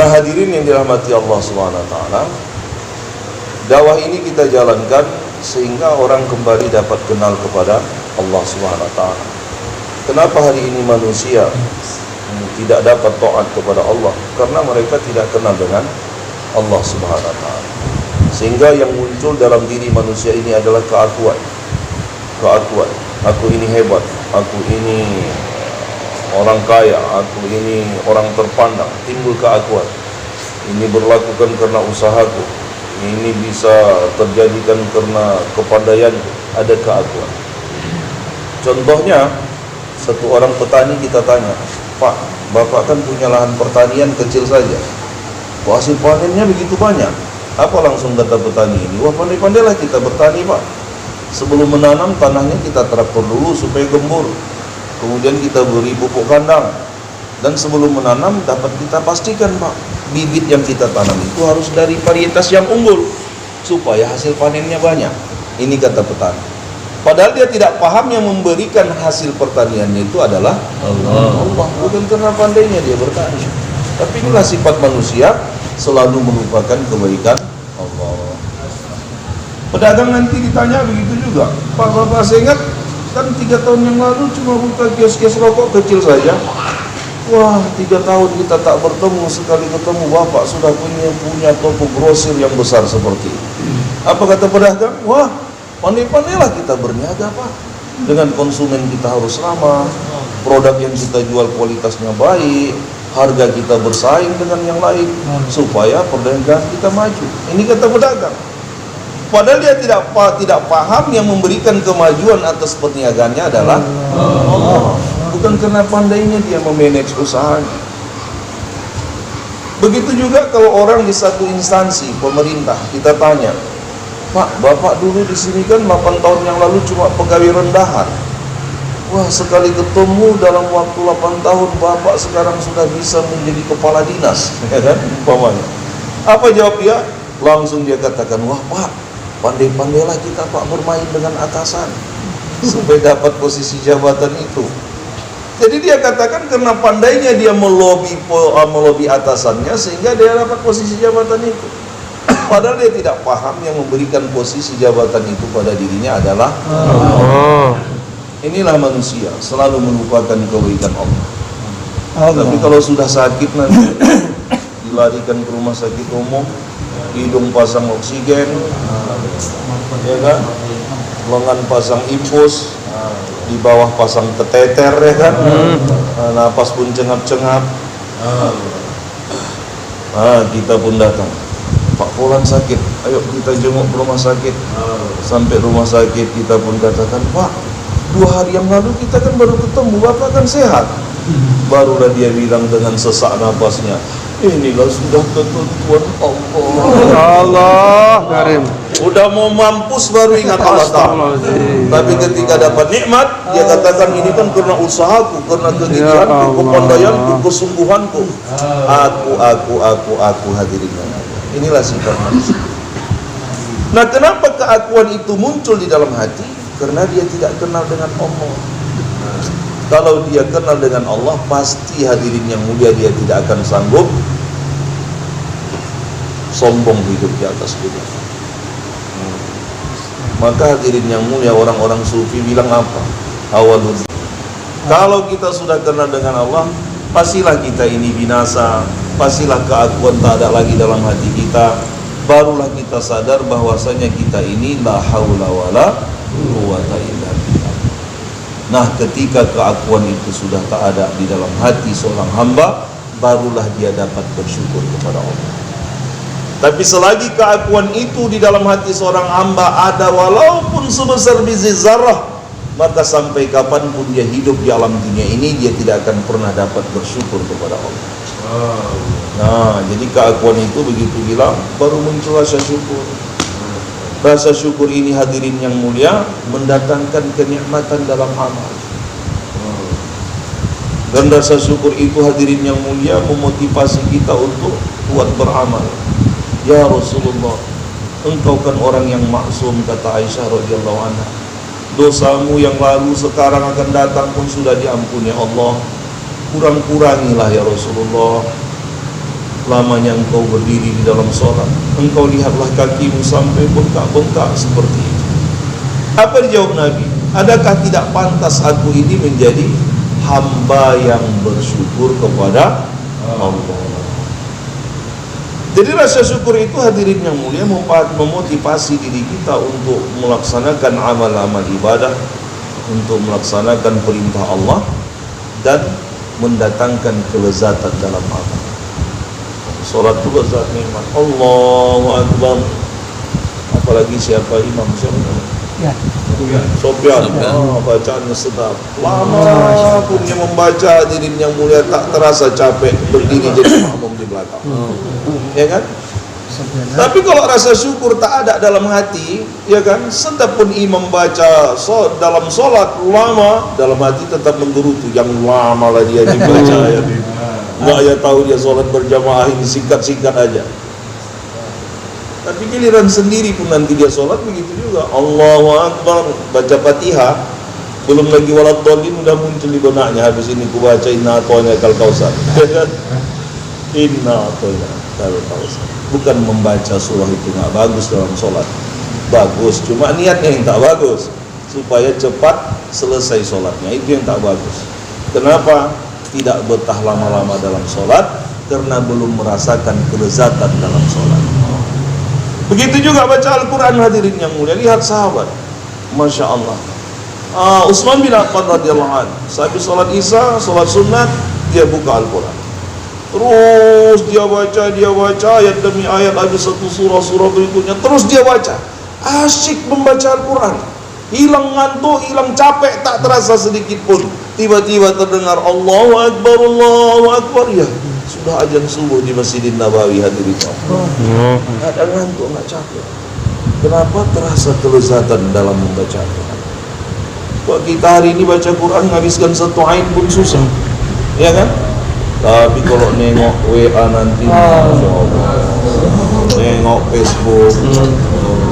Nah hadirin yang dirahmati Allah SWT, dakwah ini kita jalankan sehingga orang kembali dapat kenal kepada Allah SWT. Kenapa hari ini manusia tidak dapat taat kepada Allah? Karena mereka tidak kenal dengan Allah SWT. Sehingga yang muncul dalam diri manusia ini adalah keakuan. Aku ini hebat, aku ini orang kaya, aku ini orang terpandang. Timbul keakuan. Ini berlakukan karena usahaku, ini bisa terjadikan karena kepandaianku. Ada keakuan. Contohnya, satu orang petani kita tanya, Pak, Bapak kan punya lahan pertanian kecil saja, hasil panennya begitu banyak. Apa langsung kata petani ini? Wah, pandai-pandailah kita bertani, Pak. Sebelum menanam, tanahnya kita traktor dulu supaya gembur. Kemudian kita beri pupuk kandang. Dan sebelum menanam, dapat kita pastikan, Pak, bibit yang kita tanam itu harus dari varietas yang unggul supaya hasil panennya banyak. Ini kata petani. Padahal dia tidak paham yang memberikan hasil pertaniannya itu adalah Allah. Bukan karena pandainya dia bertani. Tapi inilah sifat manusia, selalu melupakan kebaikan Allah. Pedagang nanti ditanya begitu juga. Pak, Bapak saya ingat kan 3 tahun yang lalu cuma buka kios-kios rokok kecil saja. Wah, 3 tahun kita tak bertemu, sekali ketemu Bapak sudah punya toko grosir yang besar seperti ini. Apa kata pedagang? Wah, pandai-pandailah kita berniaga, Pak. Dengan konsumen kita harus ramah, produk yang kita jual kualitasnya baik, harga kita bersaing dengan yang lain, supaya perdagangan kita maju. Ini kata pedagang. Padahal dia tidak paham yang memberikan kemajuan atas perniagaannya adalah Allah. Bukan karena pandainya dia memanage usahanya. Begitu juga kalau orang di satu instansi pemerintah, kita tanya, Pak, Bapak dulu di sini kan 8 tahun yang lalu cuma pegawai rendahan. Wah, sekali ketemu dalam waktu 8 tahun Bapak sekarang sudah bisa menjadi kepala dinas, ya kan? Umpamanya. Apa jawab dia? Langsung dia katakan, wah Pak, pandai-pandailah kita Pak bermain dengan atasan supaya dapat posisi jabatan itu. Jadi dia katakan karena pandainya dia melobi atasannya sehingga dia dapat posisi jabatan itu. Padahal dia tidak paham yang memberikan posisi jabatan itu pada dirinya adalah Allah. Inilah manusia, selalu melupakan kebaikan Allah. Tapi kalau sudah sakit nanti dilarikan ke rumah sakit umum, hidung pasang oksigen, ya kan, lengan pasang infus, di bawah pasang keteter, ya kan, napas pun cengap-cengap. Kita pun datang, Pak Fulan sakit, ayo kita jenguk ke rumah sakit. Sampai rumah sakit kita pun katakan, Pak, 2 hari yang lalu kita kan baru ketemu, Bapak kan sehat. Barulah dia bilang dengan sesak napasnya, inilah sudah ketentuan Allah. Karim. Udah mau mampus baru ingat Allah Ta'ala. Tapi ketika dapat nikmat, dia katakan ini kan karena usahaku, karena kegigihanku, kepandaianku, kesungguhanku. Aku hadirin. Inilah sifat manusia. Nah, kenapa keakuan itu muncul di dalam hati? Karena dia tidak kenal dengan Allah. Kalau dia kenal dengan Allah, pasti hadirin yang mulia dia tidak akan sanggup sombong hidup di atas dunia. Maka hadirin yang mulia, orang-orang sufi bilang apa? Awalul. Kalau kita sudah kenal dengan Allah, pastilah kita ini binasa, pastilah keakuan tak ada lagi dalam hati kita. Barulah kita sadar bahwasanya kita ini la haula wala quwwata illa billah. Nah, ketika keakuan itu sudah tak ada di dalam hati seorang hamba, barulah dia dapat bersyukur kepada Allah. Tapi selagi keakuan itu di dalam hati seorang hamba ada walaupun sebesar biji zarrah, maka sampai kapanpun dia hidup di alam dunia ini, dia tidak akan pernah dapat bersyukur kepada Allah. Nah, jadi keakuan itu begitu bilang, baru muncul rasa syukur. Rasa syukur ini hadirin yang mulia mendatangkan kenikmatan dalam amal. Dan rasa syukur itu hadirin yang mulia memotivasi kita untuk kuat beramal. Ya Rasulullah, engkau kan orang yang maksum, kata Aisyah radhiyallahu anha. Dosamu yang lalu, sekarang akan datang pun sudah diampuni Allah. Kurang-kurangilah ya Rasulullah. lamanya engkau berdiri di dalam sholat, engkau lihatlah kakimu sampai bengkak-bengkak seperti itu. Apa dijawab Nabi? Adakah tidak pantas aku ini menjadi hamba yang bersyukur kepada Allah? Jadi rasa syukur itu hadirin yang mulia memotivasi diri kita untuk melaksanakan amal-amal ibadah, untuk melaksanakan perintah Allah dan mendatangkan kelezatan dalam amal. Salat itu lezat nikmat. Allahu Akbar. Apalagi siapa imam siapa? Ya. Sofyan. Bacaannya sedap. Lama pun dia membaca, hadirin yang mulia, tak terasa capek berdiri jadi makmum di belakang. Ya kan? Tapi kalau rasa syukur tak ada dalam hati, ya kan, sedap pun imam baca dalam solat lama, dalam hati tetap menggerutu, yang lama lah dia dibaca ya. Enggak, ya tahu dia solat berjamaah ini singkat-singkat aja. Tapi giliran sendiri pun nanti dia solat begitu juga. Allahu Akbar, baca Fatihah, belum lagi waladhdallin udah muncul di benaknya. Habis ini ku baca inna a'tainaka kal kausar. Inna a'tainaka kal kausar. Bukan membaca surah itu nggak bagus dalam solat, bagus, cuma niatnya yang tak bagus, supaya cepat selesai solatnya, itu yang tak bagus. Kenapa tidak betah lama-lama dalam solat? Karena belum merasakan kelezatan dalam solat. Begitu juga baca Al-Quran hadirin yang mulia. Lihat sahabat, Masya Allah, Utsman bin Affan radhiyallahu anhu, sahabat solat Isya, solat sunat, dia buka Al-Quran. Terus dia baca ayat demi ayat, habis satu surah berikutnya terus dia baca. Asyik membaca Al-Quran, hilang ngantuk, hilang capek, tak terasa sedikit pun. Tiba-tiba terdengar Allahu Akbar, Allahu Akbar, ya sudah azan subuh di Masjidin Nabawi hadirin. Nggak ada ngantuk, nggak capek. Kenapa? Terasa kelezatan dalam membaca Al-Quran. Buat kita hari ini baca Quran menghabiskan satu ain pun susah, ya kan? Tapi kalau nengok WA nanti, Masya Allah, nengok Facebook,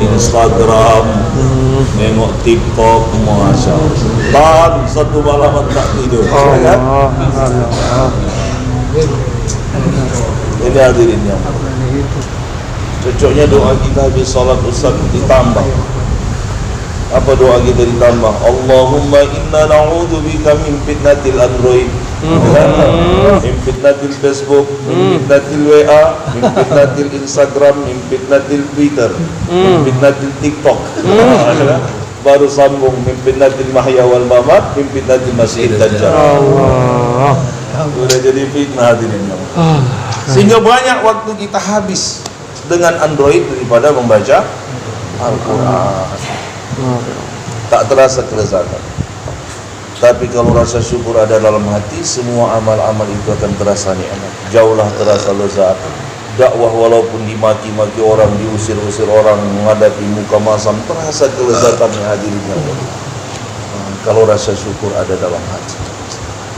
Instagram, nengok TikTok, Masya Allah, tahan satu malam tak tidur, ya kan? Ini hadirin yang cocoknya doa kita habis salat Ustaz ditambah. Apa doa kita ditambah? Allahumma inna na'udzubika min fitnatil Android, min fitnatil Facebook, min fitnatil WA, min fitnatil Instagram, min fitnatil Twitter, min fitnatil TikTok. Baru sambung min fitnatil mahya wal mamat, min fitnatil masih dajjal. Sudah jadi fitnah hadirin. Sehingga banyak waktu kita habis dengan Android daripada membaca Al-Quran. Tak terasa kelezatan. Tapi kalau rasa syukur ada dalam hati, semua amal-amal itu akan terasa nikmat. Jauhlah terasa lezat. Dakwah walaupun dimaki-maki orang, diusir-usir orang, menghadapi muka masam, terasa kelezatannya hadirin. Kalau rasa syukur ada dalam hati.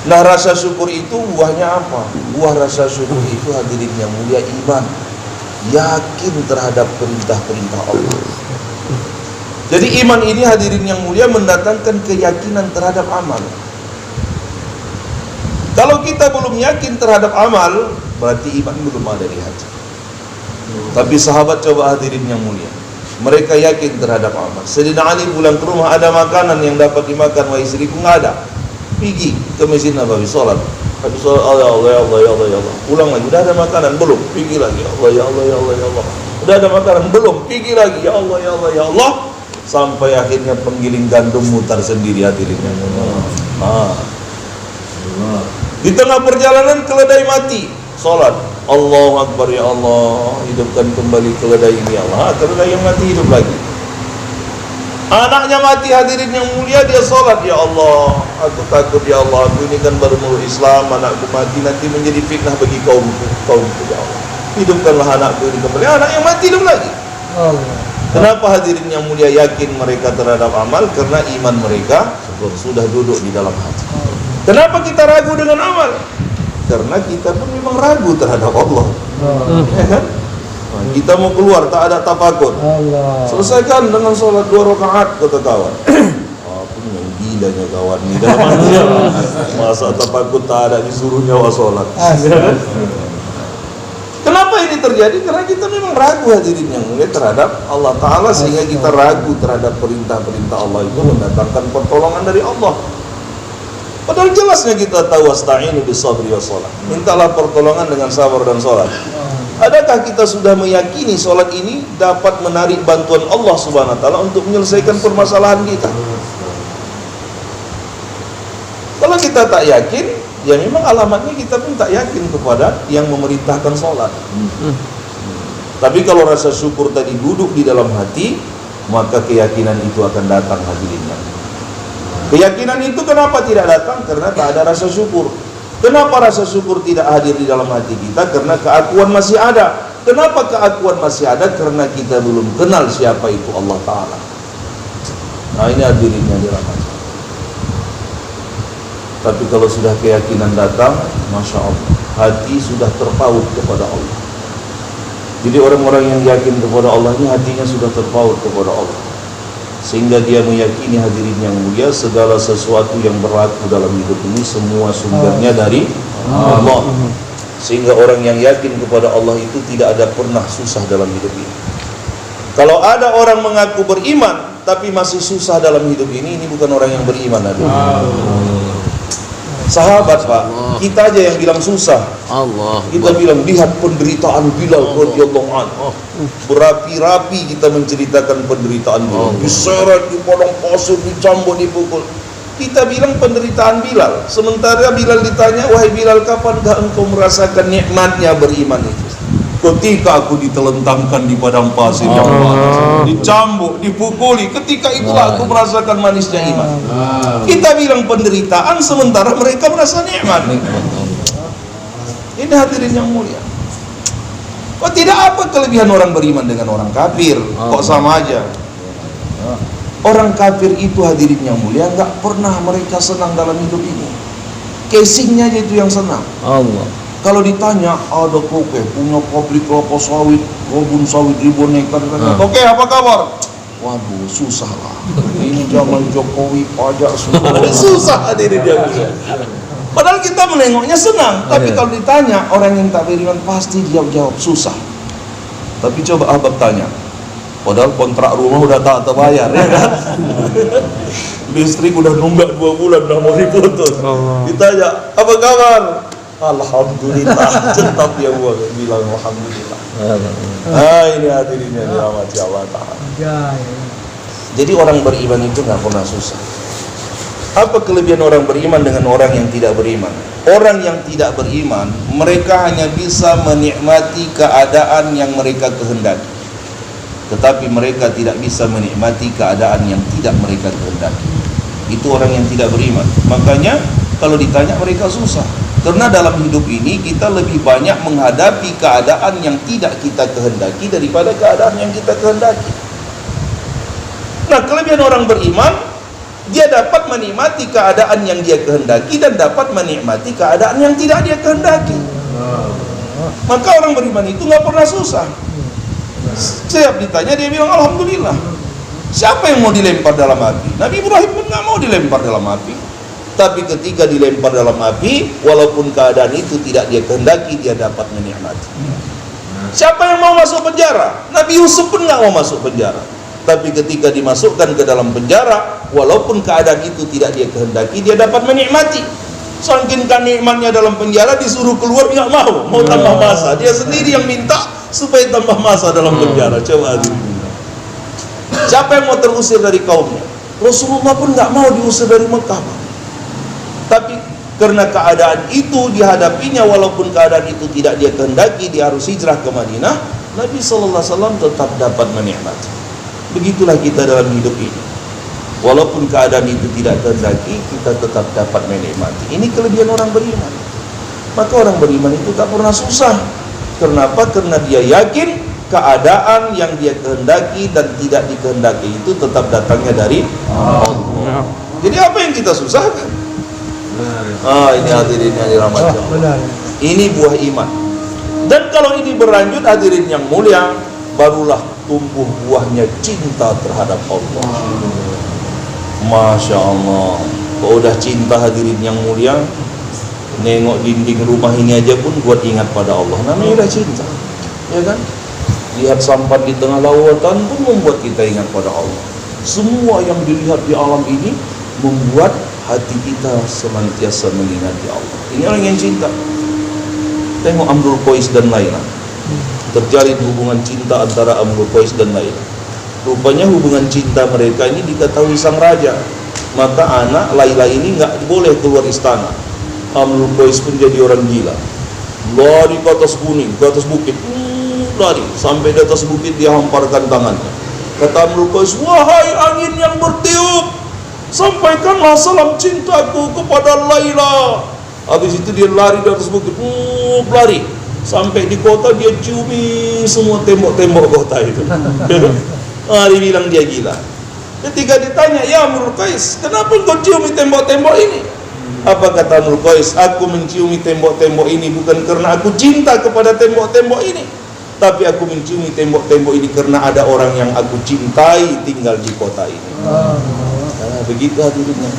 Nah, rasa syukur itu buahnya apa? Buah rasa syukur itu hadirin yang mulia iman, yakin terhadap perintah-perintah Allah. Jadi iman ini hadirin yang mulia mendatangkan keyakinan terhadap amal. Kalau kita belum yakin terhadap amal, berarti iman belum ada di hati. Tapi sahabat coba hadirin yang mulia, mereka yakin terhadap amal. Sayyidina Ali pulang ke rumah, ada makanan yang dapat dimakan, wahai istriku, nggak ada. Pergi ke Masjid Nabawi sholat. Habis sholat, ya Allah, ya Allah, ya Allah, ya Allah. Pulang lagi, udah ada makanan belum? Pergi lagi, ya Allah, ya Allah, ya Allah, ya Allah. Udah ada makanan belum? Pergi lagi, ya Allah, ya Allah, ya Allah. Sampai akhirnya penggiling gandum mutar sendiri hadirinnya. Di tengah perjalanan keledai mati. Sholat, Allahu Akbar, ya Allah, hidupkan kembali keledai ini, ya Allah. Keledai yang mati hidup lagi. Anaknya mati hadirin yang mulia, dia sholat, ya Allah, aku takut ya Allah, aku ini kan baru meluk Islam, anakku mati nanti menjadi fitnah bagi kaumku, ya Allah. Hidupkanlah anakku ini kembali. Anak yang mati hidup lagi. Kenapa hadirin yang mulia yakin mereka terhadap amal? Karena iman mereka sudah duduk di dalam hati. Kenapa kita ragu dengan amal? Karena kita pun memang ragu terhadap Allah. Ya kan? Nah, kita mau keluar tak ada tafakur. Selesaikan dengan sholat 2 rakaat, kata kawan. Pun yang gilanya kawan ni dalam manusia. Masa tafakur tak ada, disuruh nyawa sholat. terjadi karena kita memang ragu hadirin yang mulia terhadap Allah Ta'ala, sehingga kita ragu terhadap perintah-perintah Allah itu mendatangkan pertolongan dari Allah. Padahal jelasnya kita tahu wasta'inu bis-sabri was-shalah. Mintalah pertolongan dengan sabar dan sholat. Adakah kita sudah meyakini sholat ini dapat menarik bantuan Allah Subhanahu wa Ta'ala untuk menyelesaikan permasalahan kita? Kalau kita tak yakin, ya memang alamatnya kita pun tak yakin kepada yang memerintahkan sholat. Tapi kalau rasa syukur tadi duduk di dalam hati, maka keyakinan itu akan datang hadirinnya. Keyakinan itu kenapa tidak datang? Karena tak ada rasa syukur. Kenapa rasa syukur tidak hadir di dalam hati kita? Karena keakuan masih ada. Kenapa keakuan masih ada? Karena kita belum kenal siapa itu Allah Ta'ala. Nah, ini hadirinnya dirahmati. Tapi kalau sudah keyakinan datang, Masya Allah, hati sudah terpaut kepada Allah. Jadi orang-orang yang yakin kepada Allah ini hatinya sudah terpaut kepada Allah, sehingga dia meyakini hadirin yang mulia segala sesuatu yang berlaku dalam hidup ini semua sumbernya dari Allah. Sehingga orang yang yakin kepada Allah itu tidak ada pernah susah dalam hidup ini. Kalau ada orang mengaku beriman tapi masih susah dalam hidup ini bukan orang yang beriman. Sahabat Pak, kita aja yang bilang susah. Kita bilang lihat penderitaan Bilal radhiyallahu anhu. Berapi-rapi kita menceritakan penderitaan Bilal. Diseret di padang pasir, dicambuk, dipukul. Kita bilang penderitaan Bilal. Sementara Bilal ditanya, wahai Bilal, kapankah engkau merasakan nikmatnya beriman itu? Ketika aku ditelentangkan di padang pasir yang panas, dicambuk, dipukuli, ketika itulah aku merasakan manisnya iman. Kita bilang penderitaan, sementara mereka merasa nikmat. Ini hadirin yang mulia. Kok tidak apa kelebihan orang beriman dengan orang kafir? Kok sama aja? Orang kafir itu hadirin yang mulia, nggak pernah mereka senang dalam hidup ini. Casingnya aja itu yang senang. Kalau ditanya, ada Koke punya pabrik kelapa sawit, kebun sawit ribuan hektar. Koke apa kabar? Waduh, susah lah. Ini zaman Jokowi pajak semua. Susah hadirin dia. Padahal kita menengoknya senang. Tapi kalau ditanya, orang yang tak beriman pasti jawab susah. Tapi coba abang tanya, padahal kontrak rumah udah tak terbayar, ya kan? Listrik udah nunggak 2 bulan, udah mau diputus. Ditanya, apa kabar? Alhamdulillah, tetap dia bilang alhamdulillah. Ini hadirinnya dirahmati Allah Ta'ala. Jadi orang beriman itu nggak pernah susah. Apa kelebihan orang beriman dengan orang yang tidak beriman? Orang yang tidak beriman, mereka hanya bisa menikmati keadaan yang mereka kehendaki, tetapi mereka tidak bisa menikmati keadaan yang tidak mereka kehendaki. Itu orang yang tidak beriman. Makanya kalau ditanya mereka susah. Karena dalam hidup ini kita lebih banyak menghadapi keadaan yang tidak kita kehendaki daripada keadaan yang kita kehendaki. Nah, kelebihan orang beriman, dia dapat menikmati keadaan yang dia kehendaki dan dapat menikmati keadaan yang tidak dia kehendaki. Maka orang beriman itu nggak pernah susah. Setiap ditanya dia bilang alhamdulillah. Siapa yang mau dilempar dalam api? Nabi Ibrahim pun nggak mau dilempar dalam api. Tapi ketika dilempar dalam api, walaupun keadaan itu tidak dia kehendaki, dia dapat menikmati. Siapa yang mau masuk penjara? Nabi Yusuf pun nggak mau masuk penjara. Tapi ketika dimasukkan ke dalam penjara, walaupun keadaan itu tidak dia kehendaki, dia dapat menikmati. Saking nikmatnya dalam penjara, disuruh keluar nggak mau tambah masa. Dia sendiri yang minta supaya tambah masa dalam penjara. Coba siapa yang mau terusir dari kaumnya? Rasulullah pun nggak mau diusir dari Mekah. Tapi karena keadaan itu dihadapinya, walaupun keadaan itu tidak dia kehendaki, dia harus hijrah ke Madinah, Nabi SAW tetap dapat menikmati. Begitulah kita dalam hidup ini. Walaupun keadaan itu tidak kehendaki, kita tetap dapat menikmati. Ini kelebihan orang beriman. Maka orang beriman itu tak pernah susah. Kenapa? Karena dia yakin keadaan yang dia kehendaki dan tidak dikehendaki itu tetap datangnya dari Allah. Jadi apa yang kita susahkan? Ini hadirin yang dirahmati Allah. Ini buah iman. Dan kalau ini berlanjut hadirin yang mulia, barulah tumbuh buahnya cinta terhadap Allah. Masya Allah. Kalau udah cinta hadirin yang mulia, nengok dinding rumah ini aja pun buat ingat pada Allah. Namanya udah cinta. ya kan? Lihat sampan di tengah lautan pun membuat kita ingat pada Allah. Semua yang dilihat di alam ini membuat hati kita senantiasa mengingati Allah. Ini orang yang cinta. Tengok Amrul Qais dan Laila. Terjalin hubungan cinta antara Amrul Qais dan Laila. Rupanya hubungan cinta mereka ini diketahui sang raja. Maka anak Laila ini nggak boleh keluar istana. Amrul Qais pun jadi orang gila. Lari ke atas gunung, ke atas bukit. Lari sampai di atas bukit, dia hamparkan tangannya. Kata Amrul Qais, wahai angin yang bertiup, sampaikanlah salam cintaku kepada Laila. Habis itu dia lari di atas bukit, lari sampai di kota, dia ciumi semua tembok-tembok kota itu. Dibilang dia gila. Ketika ditanya, ya Amrul Qais, kenapa kau ciumi tembok-tembok ini? Apa kata Amrul Qais? Aku menciumi tembok-tembok ini bukan karena aku cinta kepada tembok-tembok ini, tapi aku menciumi tembok-tembok ini karena ada orang yang aku cintai tinggal di kota ini. Begitu hadirinnya.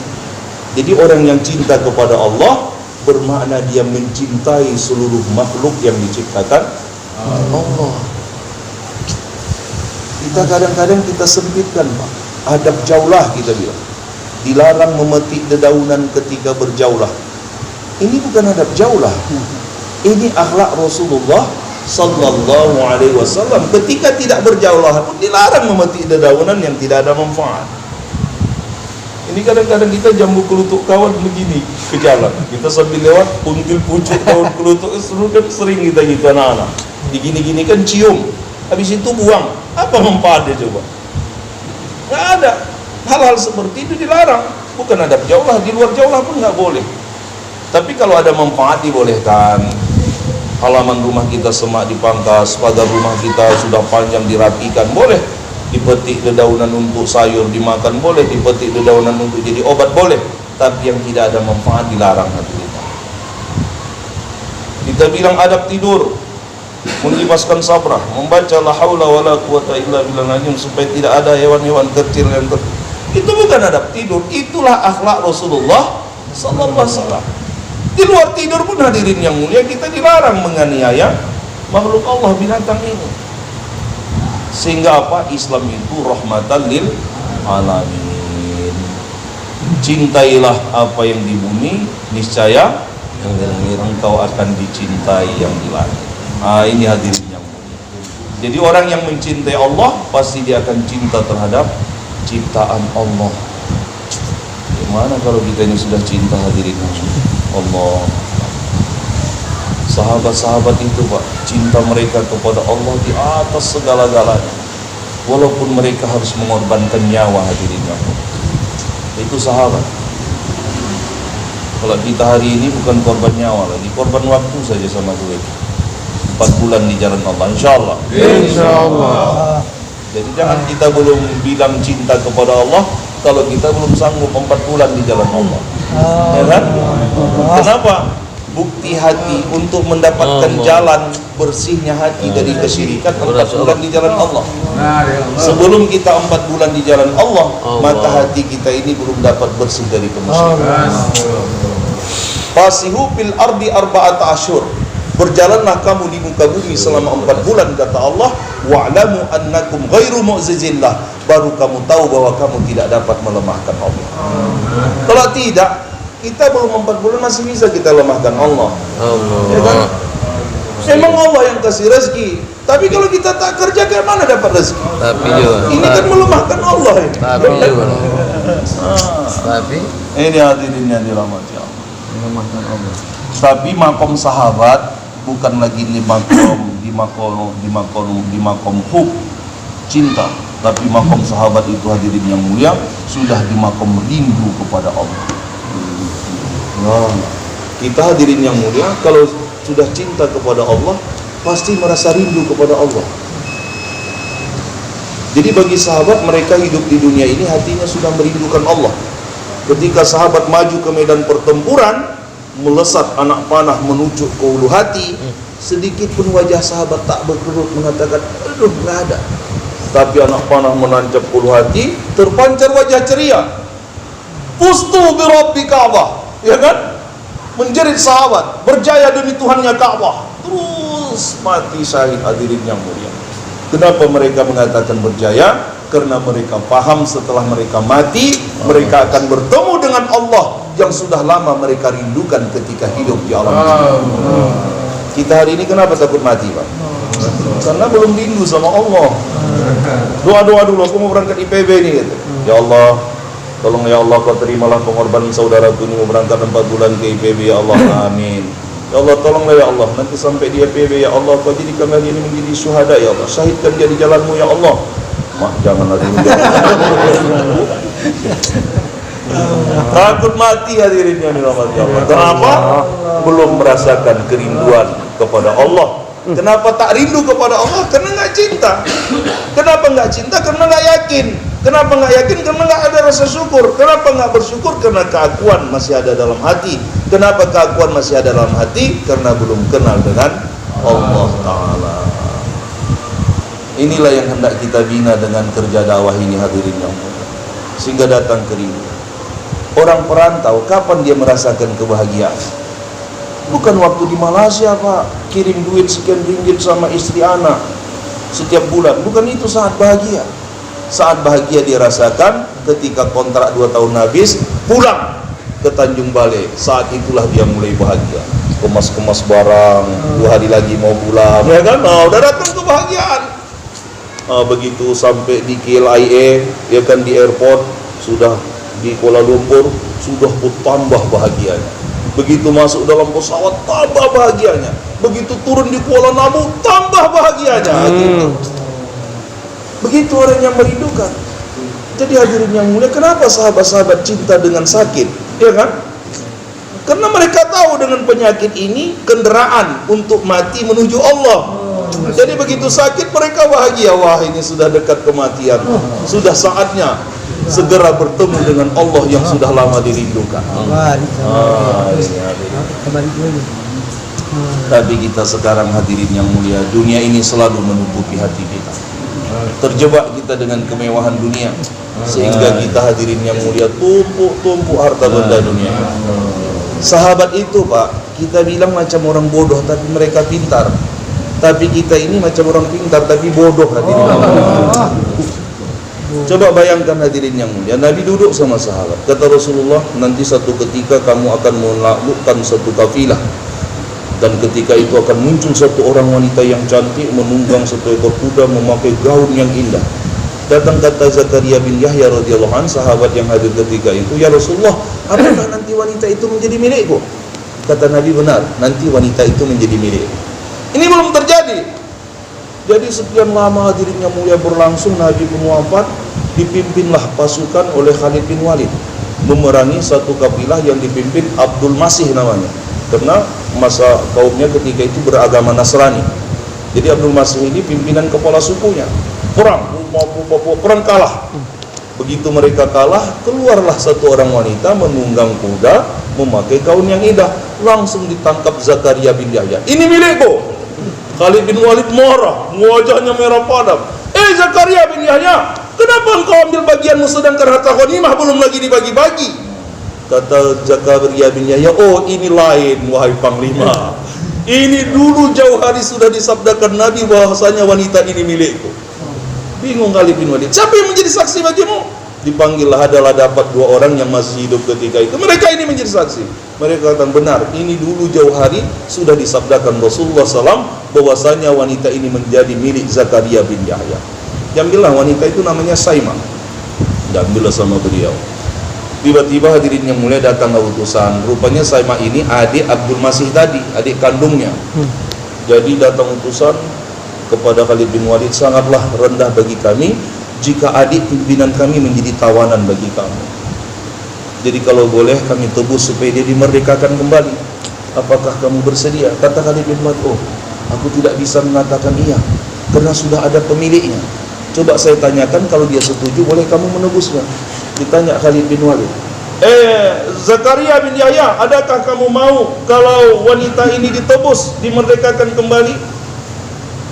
Jadi orang yang cinta kepada Allah bermakna dia mencintai seluruh makhluk yang diciptakan Allah. Kita kadang-kadang kita sempitkan, Pak. Adab jaulah kita bilang. Dilarang memetik dedaunan ketika berjaulah. Ini bukan adab jaulah. Ini akhlak Rasulullah sallallahu alaihi wasallam. Ketika tidak berjaulah pun dilarang memetik dedaunan yang tidak ada manfaat. Ini kadang-kadang kita jambu kelutuk kawan begini ke jalan. Kita sambil lewat puntil pucuk daun kelutuk, sering kita gitu anak-anak. Digini-gini kan cium. Habis itu buang. Apa manfaatnya coba? Nggak ada. Hal-hal seperti itu dilarang. Bukan adab jaulah, di luar jaulah pun nggak boleh. Tapi kalau ada manfaat dibolehkan. Halaman rumah kita semak dipangkas, pagar rumah kita sudah panjang dirapikan, boleh. Dipetik dedaunan untuk sayur dimakan, boleh. Dipetik dedaunan untuk jadi obat, boleh. Tapi yang tidak ada manfaat dilarang hadirin. Kita bilang adab tidur, melibaskan sabrah, membaca la haula wala quwata illa billah supaya tidak ada hewan-hewan kecil yang itu bukan adab tidur, itulah akhlak Rasulullah sallallahu alaihi wasallam. Di luar tidur pun hadirin yang mulia kita dilarang menganiaya makhluk Allah, binatang ini. Sehingga apa? Islam itu rahmatan lil alamin. Cintailah apa yang di bumi, niscaya engkau akan dicintai yang di langit. Ini hadirin yang mulia. Jadi orang yang mencintai Allah pasti dia akan cinta terhadap ciptaan Allah. Gimana kalau kita ini sudah cinta hadirin Allah? Sahabat-sahabat itu Pak, cinta mereka kepada Allah di atas segala-galanya. Walaupun mereka harus mengorbankan nyawa hadirin yang mulia. Itu sahabat. Kalau kita hari ini bukan korban nyawa lagi, korban waktu saja sama duit. 4 bulan di jalan Allah, insyaallah. Insyaallah. Jadi jangan kita belum bilang cinta kepada Allah kalau kita belum sanggup 4 bulan di jalan Allah. Ya kan? Kenapa? Bukti hati untuk mendapatkan jalan bersihnya hati dari kesyirikan 4 bulan di jalan Allah. Sebelum kita 4 bulan di jalan Allah, maka hati kita ini belum dapat bersih dari kemusyrikan. Fasihu fil ardi arba'ata asyhur. Berjalanlah kamu di muka bumi selama 4 bulan kata Allah, wa'lamu annakum ghairu mu'jizillah, baru kamu tahu bahwa kamu tidak dapat melemahkan Allah. Kalau tidak, kita belum 4 bulan masih bisa kita lemahkan Allah. Ya kan? Memang Allah yang kasih rezeki, tapi kalau kita tak kerja kayak mana dapat rezeki? Tapi juga ini kan melemahkan Allah ya. Tapi ini hadirin yang dirahmati Allah. melemahkan Allah. Tapi makom sahabat bukan lagi di makom hub cinta, tapi makom sahabat itu hadirin yang mulia sudah di makom rindu kepada Allah. Kita hadirin yang mulia kalau sudah cinta kepada Allah pasti merasa rindu kepada Allah. Jadi bagi sahabat, mereka hidup di dunia ini hatinya sudah merindukan Allah. Ketika sahabat maju ke medan pertempuran, melesat anak panah menuju ke ulu hati, sedikit pun wajah sahabat tak berkerut mengatakan, aduh nggak ada. Tapi anak panah menancap ulu hati, terpancar wajah ceria. Fustu bi rabbi Ka'bah, ya kan? Menjerit sahabat, berjaya demi Tuhannya Ka'bah. Terus terus mati syahid, hadirin yang mulia. Kenapa mereka mengatakan berjaya? Karena mereka paham setelah mereka mati, mereka akan bertemu dengan Allah yang sudah lama mereka rindukan ketika hidup di alam kubur. Kita hari ini kenapa takut mati, Pak? Karena belum rindu sama Allah. Doa-doa dulu, aku mau berangkat IPB nih, gitu. Ya Allah, tolong ya Allah, kau terimalah pengorbanan saudaraku ini mau berangkat 4 bulan ke IPB, ya Allah, amin. Ya Allah, tolonglah ya Allah, nanti sampai di IPB, ya Allah, kau jadikan hari ini menjadi syuhada, ya Allah, syahidkan dia di jalanmu, ya Allah. Mak, jangan lagi. Takut mati, hadirin yang dirahmati Allah. Kenapa? Belum merasakan kerinduan kepada Allah. Kenapa tak rindu kepada Allah? Karena nggak cinta. Kenapa nggak cinta? Karena nggak yakin. Kenapa nggak yakin? Karena nggak ada rasa syukur. Kenapa nggak bersyukur? Karena keakuan masih ada dalam hati. Kenapa keakuan masih ada dalam hati? Karena belum kenal dengan Allah Ta'ala. Inilah yang hendak kita bina dengan kerja dakwah ini, hadirin yang mulia, sehingga datang kerinduan. Orang perantau, kapan dia merasakan kebahagiaan? Bukan waktu di Malaysia, Pak, kirim duit sekian ringgit sama istri anak setiap bulan. Bukan itu saat bahagia. Saat bahagia dirasakan ketika kontrak 2 tahun habis, pulang ke Tanjung Balai. Saat itulah dia mulai bahagia. Kemas-kemas barang, 2 hari lagi mau pulang, ya kan? Udah datang kebahagiaan. Begitu sampai di KLIA, ya kan, di airport, sudah di Kuala Lumpur, sudah tambah bahagianya. Begitu masuk dalam pesawat, tambah bahagianya. Begitu turun di Kuala Namu, tambah bahagianya. Begitu orang yang merindukan. Jadi hadirin yang mulia, kenapa sahabat-sahabat cinta dengan sakit? Ya kan? Karena mereka tahu dengan penyakit ini kendaraan untuk mati menuju Allah. Jadi begitu sakit mereka bahagia. Wah, ini sudah dekat kematian. Sudah saatnya segera bertemu dengan Allah yang sudah lama dirindukan. Tapi kita sekarang, hadirin yang mulia, dunia ini selalu menutupi hati kita. Terjebak kita dengan kemewahan dunia, sehingga kita, hadirin yang mulia, tumpuk harta benda dunia. Sahabat itu, Pak, kita bilang macam orang bodoh tapi mereka pintar. Tapi kita ini macam orang pintar tapi bodoh, hadirin. Coba bayangkan, hadirin yang mulia, Nabi duduk sama sahabat. Kata Rasulullah, nanti satu ketika kamu akan menaklukkan satu kafilah, dan ketika itu akan muncul satu orang wanita yang cantik menunggang satu ekor kuda, memakai gaun yang indah. Datang kata Zakaria bin Yahya radhiyallahu anhu, sahabat yang hadir ketika itu, ya Rasulullah, apakah nanti wanita itu menjadi milikku? Kata Nabi, benar, nanti wanita itu menjadi milikku. Ini belum terjadi. Jadi sekian lama, hadirin yang mulia, berlangsung. Nabi pun wafat. Dipimpinlah pasukan oleh Khalid bin Walid memerangi satu kabilah yang dipimpin Abdul Masih namanya, karena masa kaumnya ketika itu beragama Nasrani. Jadi Abdul Masih ini pimpinan kepala sukunya. Perang kalah. Begitu mereka kalah, keluarlah satu orang wanita menunggang kuda, memakai gaun yang indah. Langsung ditangkap Zakaria bin Yahya. Ini milikku. Khalid bin Walid marah, wajahnya merah padam. Zakaria bin Yahya, kenapa engkau ambil bagianmu sedangkan harta ghanimah belum lagi dibagi-bagi? Kata Zakaria bin Yahya, oh ini lain wahai panglima. Ini dulu jauh hari sudah disabdakan Nabi bahwasanya wanita ini milikku. Bingung Khalid bin Walid, siapa yang menjadi saksi bagimu? Dipanggillah, adalah dapat 2 orang yang masih hidup ketika itu. Mereka ini menjadi saksi. Mereka katakan, benar, ini dulu jauh hari sudah disabdakan Rasulullah SAW bahwasanya wanita ini menjadi milik Zakaria bin Yahya. Diambillah wanita itu, namanya Saimah. Diambillah sama beliau. Tiba-tiba, hadirin yang mulia, datanglah utusan. Rupanya Saimah ini adik Abdul Masih tadi, adik kandungnya. Jadi datang utusan kepada Khalid bin Walid, sangatlah rendah bagi kami jika adik pimpinan kami menjadi tawanan bagi kamu. Jadi kalau boleh kami tebus supaya dia dimerdekakan kembali. Apakah kamu bersedia? Kata Khalid bin Walid, oh, aku tidak bisa mengatakan iya, karena sudah ada pemiliknya. Coba saya tanyakan, kalau dia setuju boleh kamu menebusnya. Ditanya Khalid bin Walid, Zakaria bin Yahya, adakah kamu mau kalau wanita ini ditebus, dimerdekakan kembali?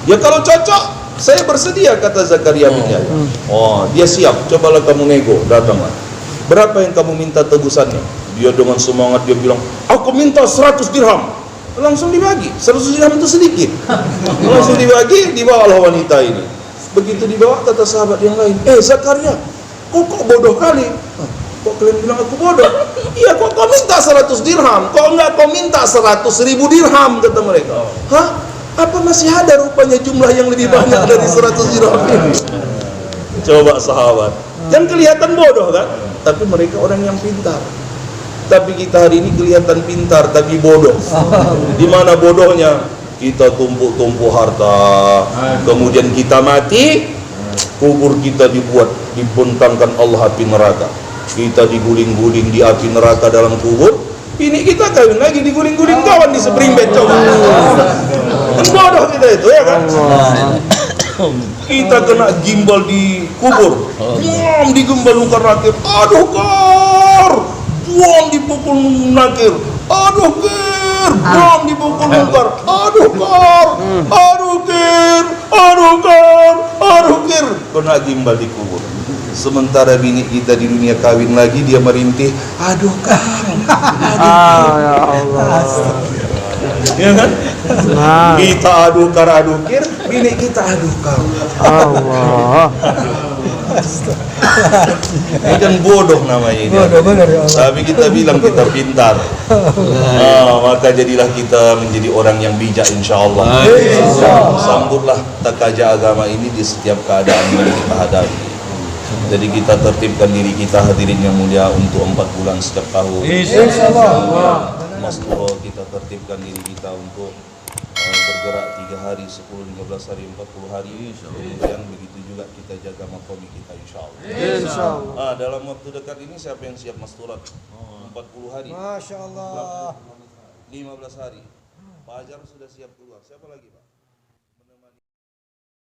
Ya kalau cocok, saya bersedia, kata Zakaria bin Yahya. Oh, dia siap, cobalah kamu nego, datanglah. Berapa yang kamu minta tebusannya? Dia dengan semangat dia bilang, aku minta 100 dirham. langsung dibagi. 100 dirham itu sedikit. Langsung dibagi, dibawalah wanita ini. Begitu dibawa, kata sahabat yang lain, Zakaria, kok bodoh kali? Kok kalian bilang aku bodoh? Iya, kok kau minta 100 dirham? Kok enggak kau minta 100.000 dirham? Kata mereka. Hah? Apa masih ada rupanya jumlah yang lebih banyak dari 100 dirham ini? Coba sahabat, kan kelihatan bodoh kan? Tapi mereka orang yang pintar. Tapi kita hari ini kelihatan pintar tapi bodoh. Di mana bodohnya? Kita tumpuk-tumpuk harta, kemudian kita mati, kubur kita dibentangkan Allah api neraka. Kita diguling-guling di api neraka dalam kubur. Bini kita kawin lagi diguling-guling kawan di Springbed, coba. Kan bodoh kita itu, ya kan? Kita kena gimbal di kubur, digembal nukar nakir, aduh kor, dipukul nakir, aduh kir, dipukul nukar, aduh kor, aduh kir, kena gimbal di kubur. Sementara bini kita di dunia kawin lagi, dia merintih, aduh kang, Ya Allah. ya kan? Kita adukir, bini kita adukar. Allah. Ini kan bodoh namanya ini. Tapi kita bilang kita pintar. Maka jadilah kita menjadi orang yang bijak, insyaAllah. Sambutlah takaja agama ini di setiap keadaan yang kita hadapi. Jadi kita tertibkan diri kita, hadirin yang mulia, untuk 4 bulan setiap tahun. Insyaallah. Masturah kita tertibkan diri kita untuk bergerak 3 hari, 10, 15 hari, 40 hari. Kemudian begitu juga kita jaga makomi kita, insyaallah. Dalam waktu dekat ini siapa yang siap masturat? 40 hari. Masya Allah. 15 hari. Pak Ajar sudah siap keluar. Siapa lagi, Pak?